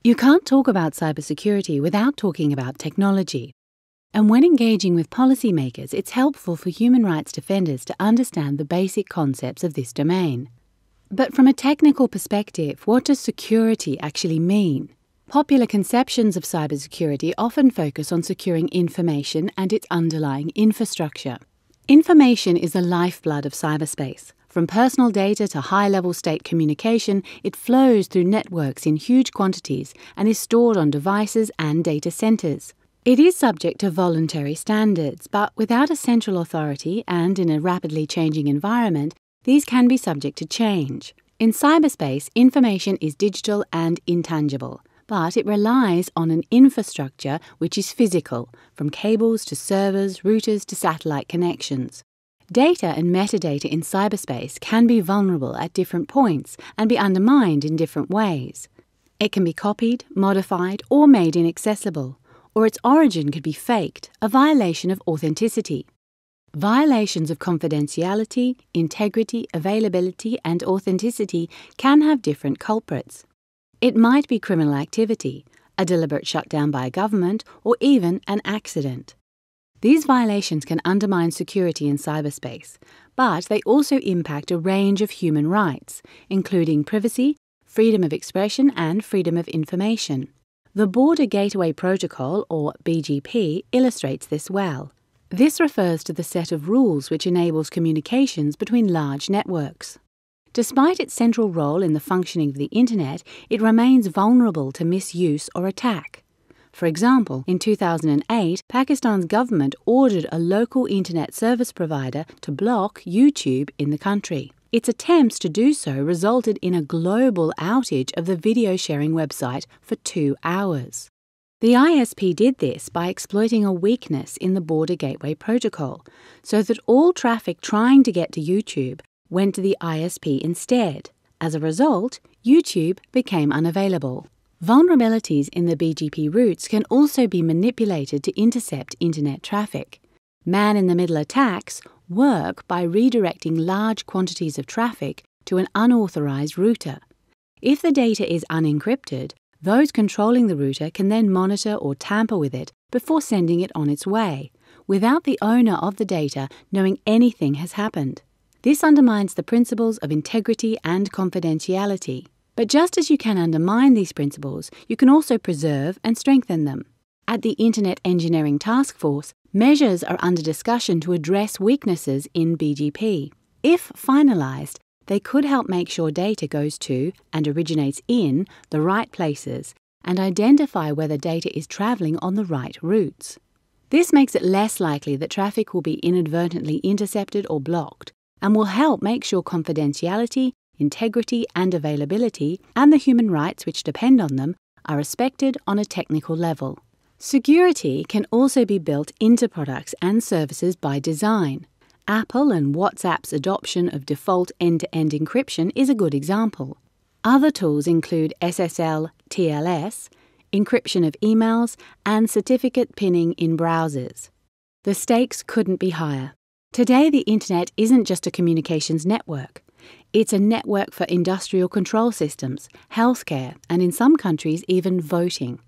You can't talk about cybersecurity without talking about technology. And when engaging with policymakers, it's helpful for human rights defenders to understand the basic concepts of this domain. But from a technical perspective, what does security actually mean? Popular conceptions of cybersecurity often focus on securing information and its underlying infrastructure. Information is the lifeblood of cyberspace. From personal data to high-level state communication, it flows through networks in huge quantities and is stored on devices and data centers. It is subject to voluntary standards, but without a central authority and in a rapidly changing environment, these can be subject to change. In cyberspace, information is digital and intangible, but it relies on an infrastructure which is physical, from cables to servers, routers to satellite connections. Data and metadata in cyberspace can be vulnerable at different points and be undermined in different ways. It can be copied, modified, or made inaccessible, or its origin could be faked, a violation of authenticity. Violations of confidentiality, integrity, availability, and authenticity can have different culprits. It might be criminal activity, a deliberate shutdown by a government, or even an accident. These violations can undermine security in cyberspace, but they also impact a range of human rights, including privacy, freedom of expression, and freedom of information. The Border Gateway Protocol, or BGP, illustrates this well. This refers to the set of rules which enables communications between large networks. Despite its central role in the functioning of the Internet, it remains vulnerable to misuse or attack. For example, in 2008, Pakistan's government ordered a local internet service provider to block YouTube in the country. Its attempts to do so resulted in a global outage of the video sharing website for 2 hours. The ISP did this by exploiting a weakness in the Border Gateway Protocol, so that all traffic trying to get to YouTube went to the ISP instead. As a result, YouTube became unavailable. Vulnerabilities in the BGP routes can also be manipulated to intercept internet traffic. Man-in-the-middle attacks work by redirecting large quantities of traffic to an unauthorized router. If the data is unencrypted, those controlling the router can then monitor or tamper with it before sending it on its way, without the owner of the data knowing anything has happened. This undermines the principles of integrity and confidentiality. But just as you can undermine these principles, you can also preserve and strengthen them. At the Internet Engineering Task Force, measures are under discussion to address weaknesses in BGP. If finalized, they could help make sure data goes to and originates in the right places and identify whether data is traveling on the right routes. This makes it less likely that traffic will be inadvertently intercepted or blocked, and will help make sure confidentiality, integrity and availability, and the human rights which depend on them, are respected on a technical level. Security can also be built into products and services by design. Apple and WhatsApp's adoption of default end-to-end encryption is a good example. Other tools include SSL, TLS, encryption of emails, and certificate pinning in browsers. The stakes couldn't be higher. Today, the Internet isn't just a communications network. It's a network for industrial control systems, healthcare, and in some countries even voting.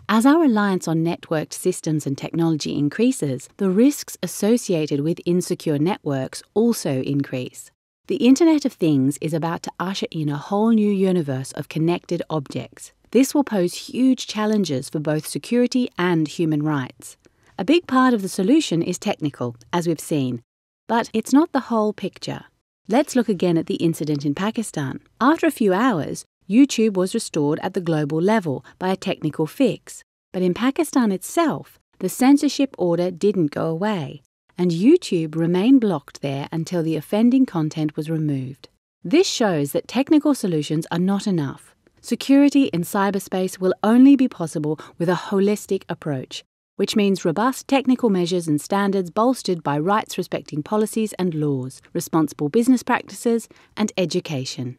As our reliance on networked systems and technology increases, the risks associated with insecure networks also increase. The Internet of Things is about to usher in a whole new universe of connected objects. This will pose huge challenges for both security and human rights. A big part of the solution is technical, as we've seen, but it's not the whole picture. Let's look again at the incident in Pakistan. After a few hours, YouTube was restored at the global level by a technical fix. But in Pakistan itself, the censorship order didn't go away, and YouTube remained blocked there until the offending content was removed. This shows that technical solutions are not enough. Security in cyberspace will only be possible with a holistic approach, which means robust technical measures and standards bolstered by rights-respecting policies and laws, responsible business practices, and education.